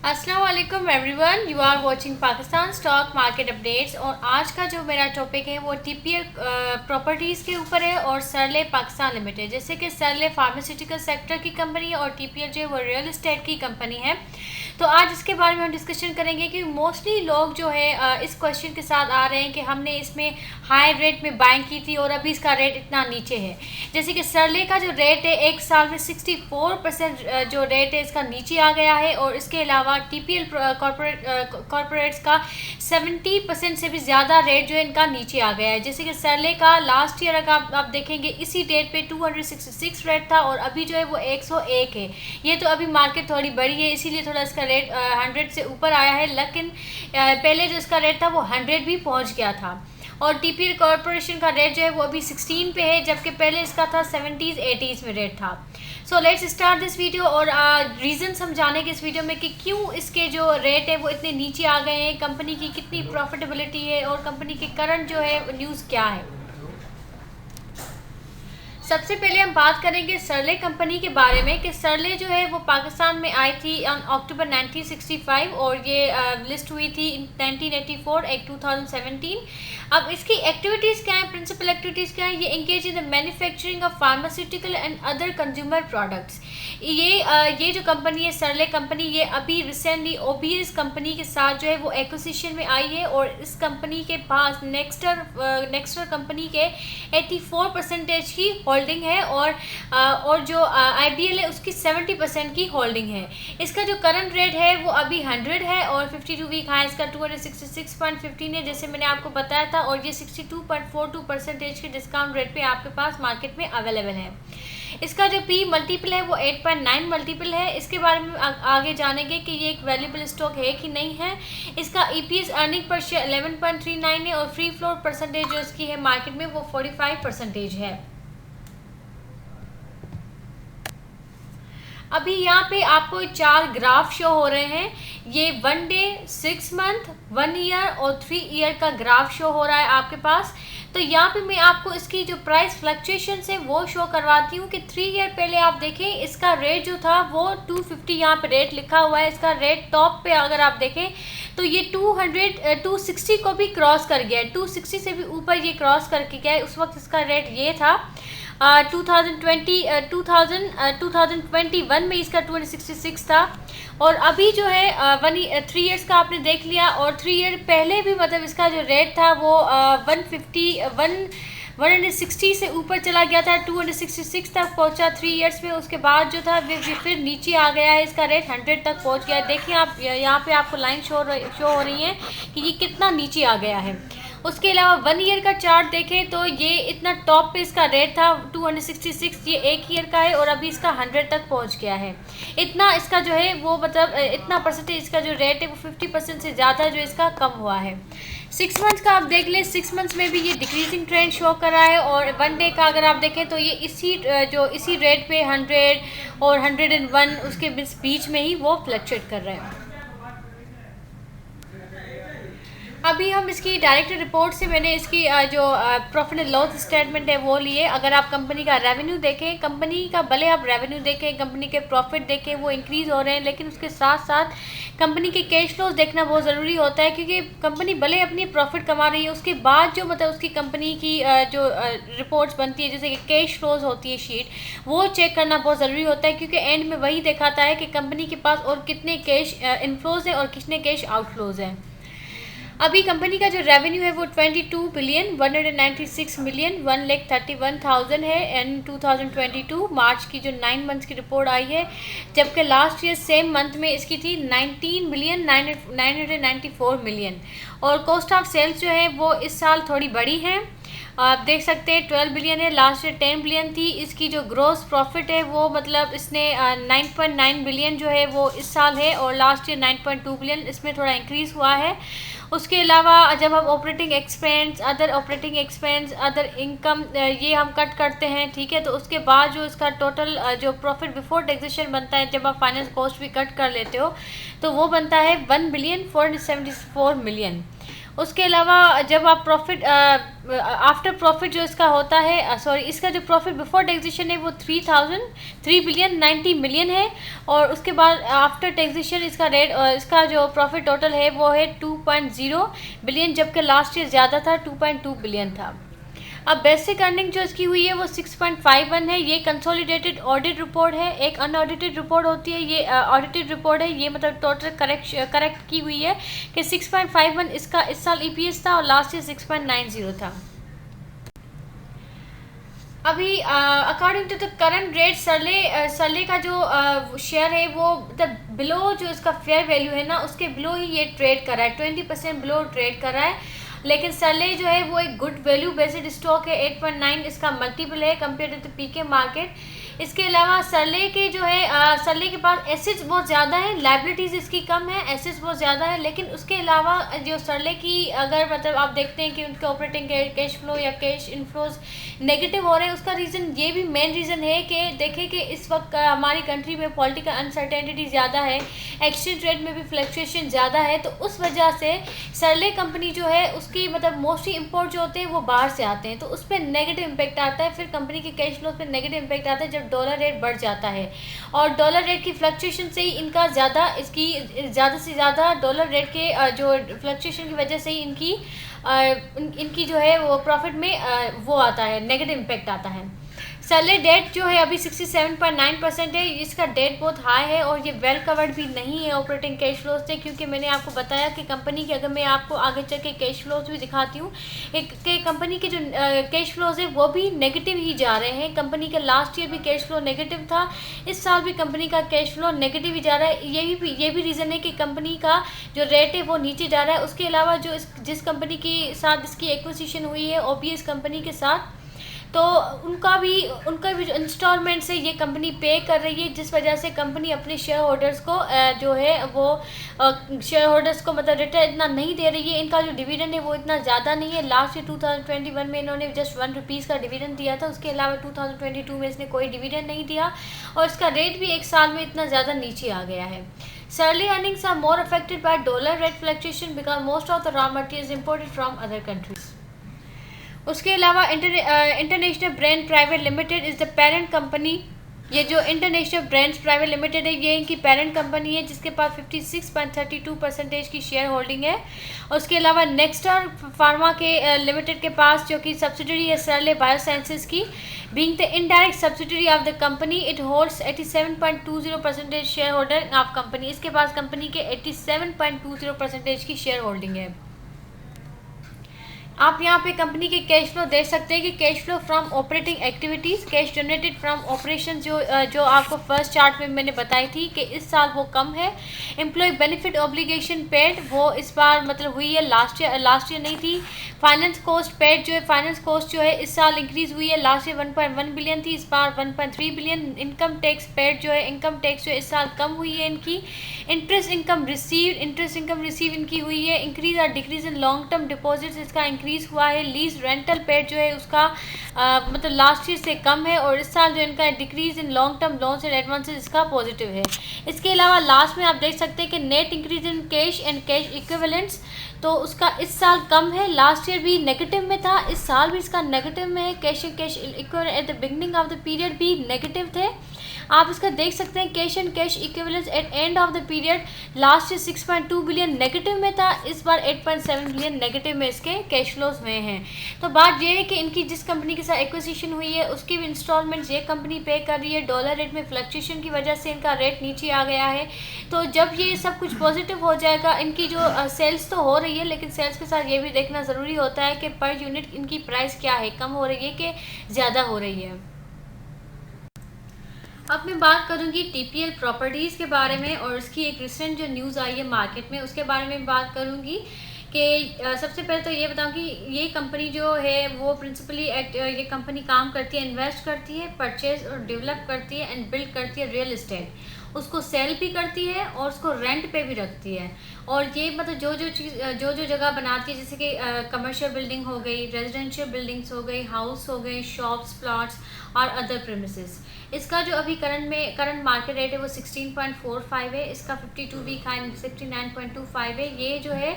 अस्सलाम वालेकुम everyone, you are watching Pakistan stock market updates. और आज का जो मेरा टॉपिक है वो टीपीएल प्रॉपर्टीज़ के ऊपर है और सरले पाकिस्तान लिमिटेड। जैसे कि सरले फार्मास्यूटिकल सेक्टर की कंपनी है और टीपीएल जो है वो रियल एस्टेट की कंपनी है। तो आज इसके बारे में हम डिस्कशन करेंगे कि मोस्टली लोग जो है इस क्वेश्चन के साथ आ रहे हैं कि हमने इसमें हाई रेट में बाइंग की थी और अभी इसका रेट इतना नीचे है। जैसे कि सरले का जो रेट है एक साल में 64% जो रेट है इसका नीचे आ गया है, और इसके अलावा टीपीएल कॉरपोरेट्स का 70% से भी ज़्यादा रेट जो है इनका नीचे आ गया है। जैसे कि सरले का लास्ट ईयर अगर आप देखेंगे इसी डेट पे 266 रेट था और अभी जो है वो 101 है। ये तो अभी मार्केट थोड़ी बड़ी है इसीलिए थोड़ा इसका रेट 100 से ऊपर आया है, लेकिन पहले जो इसका रेट था वो 100 भी पहुंच गया था। और टीपीएल कॉरपोरेशन का रेट जो है वो अभी 16 पे है, जबकि पहले इसका था 70s 80s में रेट था। So let's start this video. और रीज़न समझाने इस वीडियो में कि क्यों इसके जो रेट है वो इतने नीचे आ गए हैं, कंपनी की कितनी प्रॉफिटेबिलिटी है और कंपनी के करंट जो है न्यूज़ क्या है। सबसे पहले हम बात करेंगे सरले कंपनी के बारे में कि सरले जो है वो पाकिस्तान में आई थी अक्टूबर 1965 और ये लिस्ट हुई थी 1984 एक 2017। अब इसकी एक्टिविटीज़ क्या हैं, प्रिंसिपल एक्टिविटीज़ क्या हैं? ये engage in the manufacturing of pharmaceutical and other consumer products. ये जो कंपनी है सरले कंपनी, ये अभी रिसेंटली ओबीएस कंपनी के साथ जो है वो एक्विजिशन में आई है और इस कंपनी के पास नेक्स्टर कंपनी के 84% की होल्डिंग है और जो आईबीएल है उसकी 70% की होल्डिंग है। इसका जो करंट रेट है वो अभी 100 है और 52 वीक हाई इसका 266.15 है, जैसे मैंने आपको बताया था। और ये 62.42% के डिस्काउंट रेट पे आपके पास मार्केट में अवेलेबल है। इसका जो पी मल्टीपल है वो 8.9 मल्टीपल है। इसके बारे में आगे जानेंगे कि ये एक वैल्यूएबल स्टॉक है कि नहीं है। इसका ईपीएस अर्निंग पर शेयर 11.39 है और फ्री फ्लोट परसेंटेज जो इसकी है मार्केट में वो 45% है। अभी यहाँ पे आपको 4 ग्राफ शो हो रहे हैं। ये 1 डे, 6 मंथ, 1 ईयर और 3 ईयर का ग्राफ शो हो रहा है आपके पास। तो यहाँ पे मैं आपको इसकी जो प्राइस फ्लक्चुएशन है वो शो करवाती हूँ कि 3 ईयर पहले आप देखें इसका रेट जो था वो 250 यहाँ पे रेट लिखा हुआ है। इसका रेट टॉप पे अगर आप देखें तो ये 260 को भी क्रॉस कर गया है, 260 से भी ऊपर ये क्रॉस करके गया है। उस वक्त इसका रेट ये था 2021 में इसका 266 था और अभी जो है 3 इयर्स का आपने देख लिया। और 3 ईयर पहले भी मतलब इसका जो रेट था वो 160 से ऊपर चला गया था, 266 तक पहुंचा 3 इयर्स में। उसके बाद जो था फिर नीचे आ गया है, इसका रेट 100 तक पहुंच गया है। देखिए आप यहाँ पे आपको लाइन शो हो रही है कि ये कितना नीचे आ गया है। उसके अलावा 1 ईयर का चार्ट देखें तो ये इतना टॉप पे इसका रेट था 266, ये 1 ईयर का है और अभी इसका 100 तक पहुंच गया है। इतना इसका जो है वो मतलब इतना परसेंटेज इसका जो रेट है वो 50% से ज़्यादा जो इसका कम हुआ है। 6 मंथ्स का आप देख लें, 6 मंथ्स में भी ये डिक्रीजिंग ट्रेंड शो कर रहा है। और 1 डे का अगर आप देखें तो ये इसी रेट पे 100 और 101 उसके बीच में ही वो फ्लक्चुएट कर रहे हैं। अभी हम इसकी डायरेक्ट रिपोर्ट से मैंने इसकी जो प्रॉफिट एंड लॉस स्टेटमेंट है वो लिए। अगर आप कंपनी का रेवेन्यू देखें, कंपनी का भले आप रेवेन्यू देखें, कंपनी के प्रॉफिट देखें वो इंक्रीज़ हो रहे हैं, लेकिन उसके साथ साथ कंपनी के कैश फ्लोज देखना बहुत ज़रूरी होता है। क्योंकि कंपनी भले अपनी प्रॉफिट कमा रही है, उसके बाद जो मतलब उसकी कंपनी की जो रिपोर्ट्स बनती है जैसे कि कैश फ्लोज होती है शीट, वो चेक करना बहुत ज़रूरी होता है। क्योंकि एंड में वही दिखाता है कि कंपनी के पास और कितने कैश इनफ्लोज हैं और कितने कैश आउटफ्लोज हैं। अभी कंपनी का जो रेवेन्यू है वो 22 बिलियन 196 मिलियन 1,31,000 है एंड 2022 मार्च की जो 9 मंथ्स की रिपोर्ट आई है, जबकि लास्ट ईयर सेम मंथ में इसकी थी 19 बिलियन 994 मिलियन। और कॉस्ट ऑफ सेल्स जो है वो इस साल थोड़ी बड़ी है, आप देख सकते हैं 12 बिलियन है, लास्ट ईयर 10 बिलियन थी। इसकी जो ग्रॉस प्रॉफिट है वो मतलब इसने 9.9 बिलियन जो है वो इस साल है और लास्ट ईयर 9.2 बिलियन, इसमें थोड़ा इंक्रीज़ हुआ है। उसके अलावा जब हम ऑपरेटिंग एक्सपेंस, अदर इनकम ये हम कट करते हैं, ठीक है, तो उसके बाद जो इसका टोटल जो प्रॉफिट बिफोर टैक्सेशन बनता है, जब आप फाइनेंस कॉस्ट भी कट कर लेते हो तो वो बनता है 1 बिलियन 474 मिलियन। उसके अलावा जब आप प्रॉफिट आफ्टर प्रॉफिट जो इसका होता है, सॉरी, इसका जो प्रॉफिट बिफोर टैक्सेशन है वो 3 बिलियन 90 मिलियन है। और उसके बाद आफ्टर टैक्सेशन इसका रेट, इसका जो प्रॉफिट टोटल है वो है 2.0 बिलियन, जबकि लास्ट ईयर ज़्यादा था, 2.2 बिलियन था। अब बेसिक अर्निंग जो इसकी हुई है वो 6.51 है। ये कंसोलिडेटेड ऑडिट रिपोर्ट है, एक अनऑडिटेड रिपोर्ट होती है, ये ऑडिटेड रिपोर्ट है। ये मतलब टोटल करेक्ट की हुई है कि 6.51 इसका इस साल ईपीएस था और लास्ट ईयर 6.90 था। अभी according to the current rate सरले का जो शेयर है वो मतलब बिलो जो इसका फेयर वैल्यू है ना, उसके बिलो ही ये ट्रेड कर रहा है, 20% बिलो ट्रेड कर रहा है। लेकिन सरले जो है वो एक गुड वैल्यू बेस्ड स्टॉक है, 8.9 इसका मल्टीपल है compare to the PK market. इसके अलावा सरले के जो है सरले के पास एसेट्स बहुत ज़्यादा है, लाइबिलिटीज़ इसकी कम है, एसेट्स बहुत ज़्यादा है। लेकिन उसके अलावा जो सरले की अगर मतलब आप देखते हैं कि उनके ऑपरेटिंग कैश फ्लो या कैश इनफ्लोज नेगेटिव हो रहे हैं, उसका रीज़न ये भी मेन रीज़न है कि देखें कि इस वक्त हमारी कंट्री में पॉलिटिकल अनसर्टेनिटी ज़्यादा है, एक्सचेंज रेट में भी फ्लक्चुएशन ज़्यादा है। तो उस वजह से सरले कंपनी जो है उसकी मतलब मोस्टली इंपोर्ट जो होते हैं वो बाहर से आते हैं, तो उस पर नेगेटिव इम्पैक्ट आता है। फिर कंपनी के कैश फ्लो पर नेगेटिव इम्पैक्ट आता है जब डॉलर रेट बढ़ जाता है, और डॉलर रेट की फ्लक्चुएशन से ही इनका ज़्यादा इसकी ज़्यादा से ज़्यादा डॉलर रेट के जो फ्लक्चुएशन की वजह से ही इनकी जो है वो प्रॉफिट में वो आता है, नेगेटिव इम्पैक्ट आता है। सरले डेट जो है अभी 67.9% है, इसका डेट बहुत हाई है और ये वेल कवर्ड भी नहीं है ऑपरेटिंग कैश फ्लोज से, क्योंकि मैंने आपको बताया कि कंपनी के, अगर मैं आपको आगे चल के कैश फ्लोज भी दिखाती हूँ कि कंपनी के जो कैश फ्लोज है वो भी नेगेटिव ही जा रहे हैं। कंपनी का लास्ट ईयर भी कैश फ्लो नेगेटिव था, इस साल भी कंपनी का कैश फ्लो नेगेटिव ही जा रहा है। ये भी रीज़न है कि कंपनी का जो रेट है वो नीचे जा रहा है। उसके अलावा जो जिस कंपनी के साथ इसकी एक्विजिशन हुई है ओबीएस कंपनी के साथ, तो उनका भी जो इंस्टॉलमेंट है ये कंपनी पे कर रही है, जिस वजह से कंपनी अपने शेयर होल्डर्स को जो है वो शेयर होल्डर्स को मतलब रिटर्न इतना नहीं दे रही है। इनका जो डिविडेंड है वो इतना ज़्यादा नहीं है। लास्ट ईयर 2021 में इन्होंने जस्ट 1 रुपीज़ का डिविडेंड दिया था, उसके अलावा 2022 में इसने कोई डिविडेंड नहीं दिया और इसका रेट भी एक साल में इतना ज़्यादा नीचे आ गया है। Surly earnings are more affected by dollar rate fluctuation because most of the raw material is imported from other countries. उसके अलावा international brand private limited is the parent company. ये जो इंटरनेशनल ब्रांड्स प्राइवेट लिमिटेड है ये इनकी parent company है, जिसके पास 56.32% की शेयर होल्डिंग है। उसके अलावा नेक्स्टर फार्मा के लिमिटेड के पास, जो कि सब्सिडरी है सरले बायोसाइंसेस की, being the indirect subsidiary of the company, it holds 87.20% share holder of company. इसके पास कंपनी के 87.20% की शेयर होल्डिंग है। आप यहाँ पे कंपनी के कैश फ्लो देख सकते हैं कि cash flow from operating activities, cash generated from operation जो आपको फर्स्ट चार्ट में मैंने बताई थी कि इस साल वो कम है। एम्प्लॉय बेनिफिट ऑब्लिगेशन पेड वो इस बार मतलब हुई है, लास्ट ईयर नहीं थी। फाइनेंस कॉस्ट पेड जो है, फाइनेंस कॉस्ट जो है इस साल इंक्रीज़ हुई है, लास्ट ईयर 1.1 बिलियन थी, इस बार 1.3 बिलियन। इनकम टैक्स पेड जो है, इनकम टैक्स जो इस साल कम हुई है इनकी। इंटरेस्ट इनकम रिसीव इनकी हुई है। इंक्रीज और decrease in long term deposits, इसका इंक्रीज हुआ है। लीज रेंटल पेड जो है उसका मतलब लास्ट ईयर से कम है, और इस साल जो इनका decrease in long term loans and advances इसका पॉजिटिव है। इसके अलावा लास्ट में आप देख सकते हैं कि net increase in cash and cash equivalents, तो उसका इस साल कम है। लास्ट ईयर भी नेगेटिव में था, इस साल भी इसका नेगेटिव में है। Cash equivalent at the beginning of the period भी नेगेटिव थे। आप इसका देख सकते हैं cash and cash equivalents at end of the period, last year 6.2 billion negative में था, इस बार 8.7 बिलियन नेगेटिव में इसके कैश फ्लोज में हैं। तो बात यह है कि इनकी जिस कंपनी के साथ एक्विजिशन हुई है उसकी भी इंस्टॉलमेंट्स ये कंपनी पे कर रही है। डॉलर रेट में फ्लक्चुएशन की वजह से इनका रेट नीचे आ गया है। तो जब ये सब कुछ पॉजिटिव हो जाएगा, इनकी जो सेल्स तो हो रही है, लेकिन सेल्स के साथ ये भी देखना ज़रूरी होता है कि पर यूनिट इनकी प्राइस क्या है, कम हो रही है कि ज़्यादा हो रही है। अब मैं बात करूंगी टीपीएल प्रॉपर्टीज़ के बारे में, और उसकी एक रिसेंट जो न्यूज़ आई है मार्केट में उसके बारे में बात करूंगी। कि सबसे पहले तो ये बताऊं कि ये कंपनी जो है वो प्रिंसिपली ये कंपनी काम करती है, इन्वेस्ट करती है, परचेज और डेवलप करती है एंड बिल्ड करती है रियल इस्टेट। उसको सेल भी करती है और उसको रेंट पे भी रखती है। और ये मतलब जो जो जगह बनाती है, जैसे कि कमर्शियल बिल्डिंग हो गई, रेजिडेंशियल बिल्डिंग्स हो गई, हाउस हो गई, शॉप्स, प्लॉट्स और अदर प्रेमिसेस। इसका जो अभी करंट मार्केट रेट है वो 16.45 है, इसका 52 वीक हाई 69.25 है। ये जो है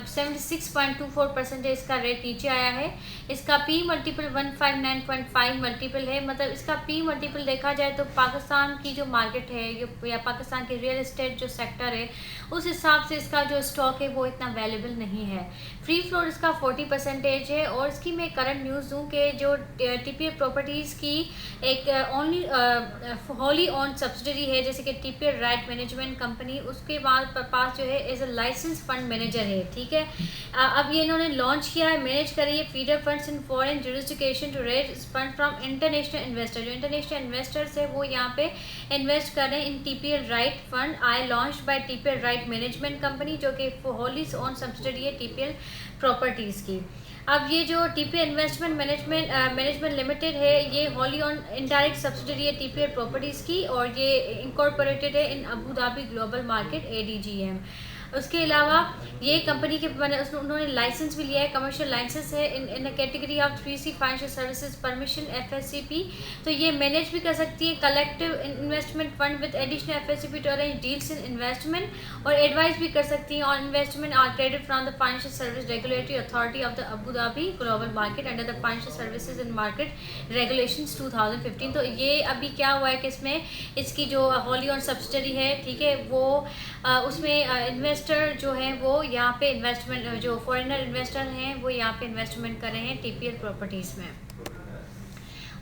76.24% है, इसका रेट नीचे आया है। इसका पी मल्टीपल 159.5 मल्टीपल है। मतलब इसका पी मल्टीपल देखा जाए तो पाकिस्तान की जो मार्केट है या पाकिस्तान के रियल एस्टेट जो सेक्टर है उस हिसाब से इसका जो स्टॉक है वो इतना वैल्यूबल नहीं है। फ्री फ्लोट इसका 40% है। और इसकी मैं करंट न्यूज़ दूँ कि जो टीपीएल प्रॉपर्टीज़ की एक ओनली होली ऑन सब्सिडरी है, जैसे कि टीपीएल राइट मैनेजमेंट कंपनी, उसके बाद पास जो है as a license fund manager है। ठीक है, अब ये इन्होंने लॉन्च किया है, मैनेज करी है feeder funds in foreign jurisdiction to raise fund from international investor. जो इंटरनेशनल इन्वेस्टर्स है वो यहाँ पे इन्वेस्ट कर रहे हैं in TPL right fund I launch by TPL right management company, जो कि होली ऑन सब्सिडरी है टीपीएल प्रॉपर्टीज़ की। अब ये जो टीपीएल इन्वेस्टमेंट मैनेजमेंट लिमिटेड है, ये होली ऑन इनडायरेक्ट सब्सिडरी है टीपीएल प्रॉपर्टीज़ की, और ये इंकॉर्पोरेटेड है in Abu Dhabi Global Market ADGM। उसके अलावा ये कंपनी के उन्होंने लाइसेंस भी लिया है, कमर्शियल लाइसेंस है in category of 3C financial services permission FSCP। तो ये मैनेज भी कर सकती है collective investment fund with additional FSCP to arrange deals in investment, और एडवाइस भी कर सकती है on investment or credit from the financial service regulatory authority of the Abu Dhabi Global Market under the financial services and market regulations 2015। तो ये अभी क्या हुआ है कि इसमें इसकी जो होली ऑन सब्सिडरी है, ठीक है, वो उसमें इन्वेस्टर जो हैं वो यहाँ पे इन्वेस्टमेंट, जो फॉरेनर इन्वेस्टर हैं वो यहाँ पे इन्वेस्टमेंट कर रहे हैं टीपीएल प्रॉपर्टीज़ में।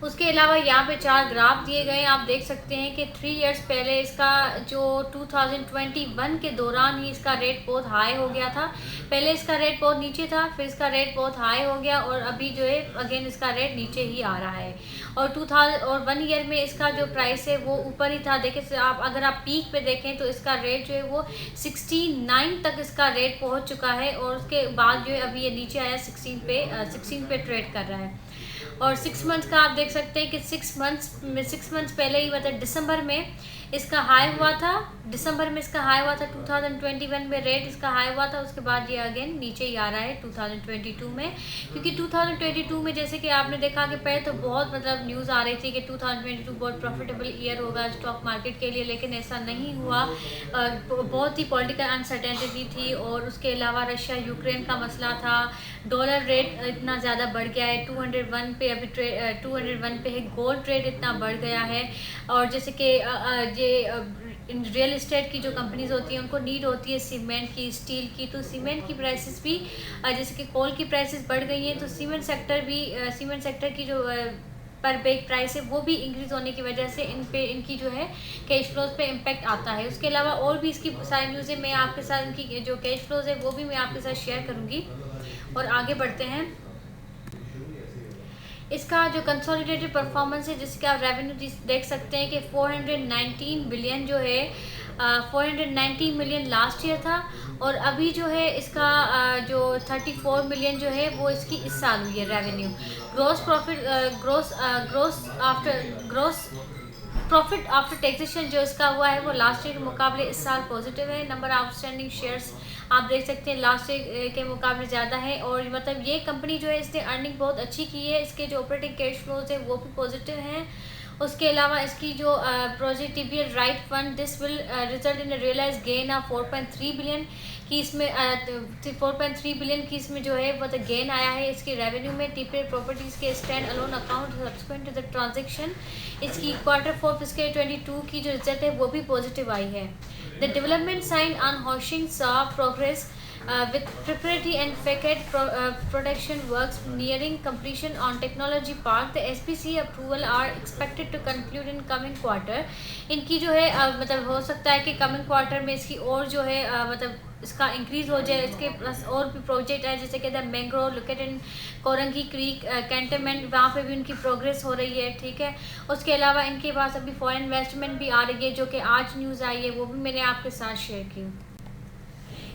उसके अलावा यहाँ पे 4 ग्राफ दिए गए हैं, आप देख सकते हैं कि 3 इयर्स पहले इसका जो 2021 के दौरान ही इसका रेट बहुत हाई हो गया था। पहले इसका रेट बहुत नीचे था, फिर इसका रेट बहुत हाई हो गया, और अभी जो है अगेन इसका रेट नीचे ही आ रहा है। और 1 ईयर में इसका जो प्राइस है वो ऊपर ही था। देखिए आप अगर आप पीक पे देखें तो इसका रेट जो है वो 69 तक इसका रेट पहुँच चुका है, और उसके बाद जो है अभी ये नीचे आया 16 पे ट्रेड कर रहा है। और 6 मंथ्स का आप देख सकते हैं कि 6 मंथ्स पहले ही, मतलब दिसंबर में इसका हाई हुआ था, 2021 में रेट इसका हाई हुआ था। उसके बाद ये अगेन नीचे ही आ रहा है 2022 में, क्योंकि 2022 में जैसे कि आपने देखा कि पहले तो बहुत मतलब न्यूज़ आ रही थी कि 2022 बहुत प्रॉफिटेबल ईयर होगा स्टॉक मार्केट के लिए, लेकिन ऐसा नहीं हुआ। बहुत ही पॉलिटिकल अनसर्टेनिटी थी, और उसके अलावा रशिया यूक्रेन का मसला था, डॉलर रेट इतना ज़्यादा बढ़ गया है 201 पे, अभी 201 पे है। गोल्ड रेट इतना बढ़ गया है, और जैसे कि इन रियल एस्टेट की जो कंपनीज होती हैं उनको नीड होती है सीमेंट की, स्टील की, तो सीमेंट की प्राइसेस भी जैसे कि कोल की प्राइसेस बढ़ गई हैं, तो सीमेंट सेक्टर की जो पर बेग प्राइस है वो भी इंक्रीज होने की वजह से इनकी जो है कैश फ्लोज पे इम्पेक्ट आता है। उसके अलावा और भी इसकी सारी न्यूज़ें मैं आपके साथ, इनकी जो कैश फ्लोज है वो भी मैं आपके साथ शेयर करूँगी। और आगे बढ़ते हैं, इसका जो कंसोलिडेटेड परफॉर्मेंस है, जिसके आप रेवेन्यू देख सकते हैं कि 419 बिलियन जो है 490 मिलियन लास्ट ईयर था, और अभी जो है इसका जो 34 मिलियन जो है वो इसकी इस साल हुई है revenue. Gross profit after taxation जो इसका हुआ है वो लास्ट ईयर के मुकाबले इस साल पॉजिटिव है। नंबर ऑफ आउटस्टैंडिंग शेयर्स आप देख सकते हैं लास्ट ईयर के मुकाबले ज़्यादा है, और मतलब ये कंपनी जो है इसने अर्निंग बहुत अच्छी की है, इसके जो ऑपरेटिंग कैश फ्लोज है वो भी पॉजिटिव हैं। उसके अलावा इसकी जो project TPL right fund this will result in realize gain of 4.3 billion की, इसमें 4.3 बिलियन की इसमें जो है वो तो गेन आया है इसकी रेवेन्यू में। टीपीएल प्रॉपर्टीज़ के stand alone account subsequent to the transaction इसकी Q4 फिस्कल 22 की जो रिजल्ट है वो भी पॉजिटिव आई है। द डेवलपमेंट साइन ऑन हॉशिंग सा progress with preparatory and facade production works nearing completion on Technology Park. The SPC approval are expected to conclude in coming quarter. इनकी जो है मतलब हो सकता है कि coming quarter में इसकी और जो है मतलब इसका इंक्रीज हो जाए। इसके प्लस और भी प्रोजेक्ट है जैसे कहते हैं mangrove located in Korangi creek cantonment, वहाँ पे भी उनकी प्रोग्रेस हो रही है। ठीक है, उसके अलावा इनके पास अभी फॉरेन इन्वेस्टमेंट भी आ रही है जो कि आज न्यूज़ आई है, वो भी मैंने आपके साथ शेयर की।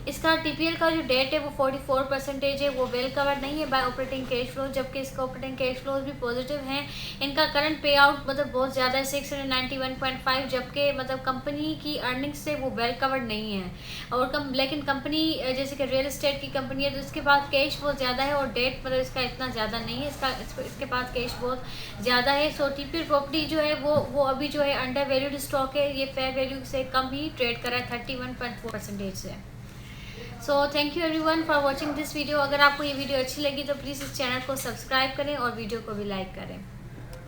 इसका टीपीएल का जो डेट है वो 44% है, वो वेल कवर्ड नहीं है बाय ऑपरेटिंग कैश फ्लो, जबकि इसका ऑपरेटिंग कैश फ्लोज भी पॉजिटिव हैं। इनका करंट पे आउट मतलब बहुत ज़्यादा है 691.5, जबकि मतलब कंपनी की अर्निंग्स से वो वेल कवर्ड नहीं है। और लेकिन कंपनी जैसे कि रियल एस्टेट की कंपनी है तो इसके पास कैश बहुत ज़्यादा है और डेट मतलब इसका इतना ज़्यादा नहीं है, इसके पास कैश बहुत ज़्यादा है। सो टीपीएल प्रॉपर्टी जो है वो अभी जो है अंडर वैल्यूड स्टॉक है, ये फेयर वैल्यू से कम ही ट्रेड कर रहा है 31.4% से। So thank you everyone for watching this video. अगर आपको ये वीडियो अच्छी लगी तो प्लीज़ इस चैनल को सब्सक्राइब करें और वीडियो को भी लाइक करें।